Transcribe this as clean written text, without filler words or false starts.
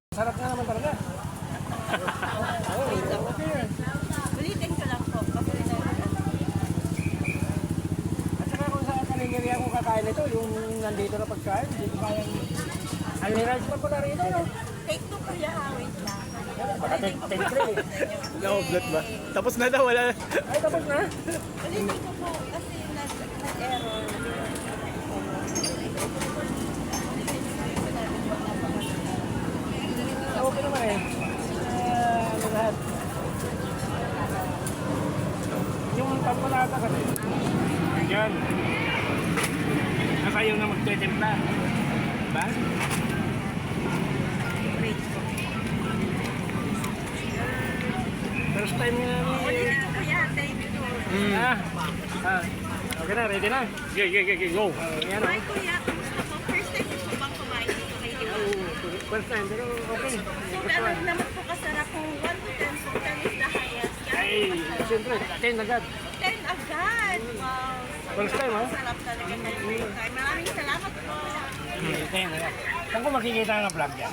Sarap nga naman talaga. Ulitin ko lang po. Kasi At saka kung sa kaniniri ako kakain ito, yung nandito na pagkain, hindi ko kayang... Almirage pa pala rito, no? take 2 po ya, wait lang. Baka take 3. Naoblot ba? Tapos na daw, wala. Ay, tapos na. Ulitin ko po kasi nag-error. Okay naman eh. Ano lahat. Yung pampalata kasi. Yan. Nakayaw na magtetimpla. Diba? First time nga namin. Ulitin ko po ya, take 2. Okay na, ready na. Okay, go. Yan o. Hi kuya, kumusta po? First time po bang kumain dito kay Iwan? First time, pero okay. So, gano'n naman po kasarap kung 1 to 10 po, 10 is the highest. Ay, siyempre, 10 agad. 10 agad! Wow! First time, ha? Sarap talaga kayo first time. Maraming salamat po. 10 agad. Saan ko makikita ng vlog yan?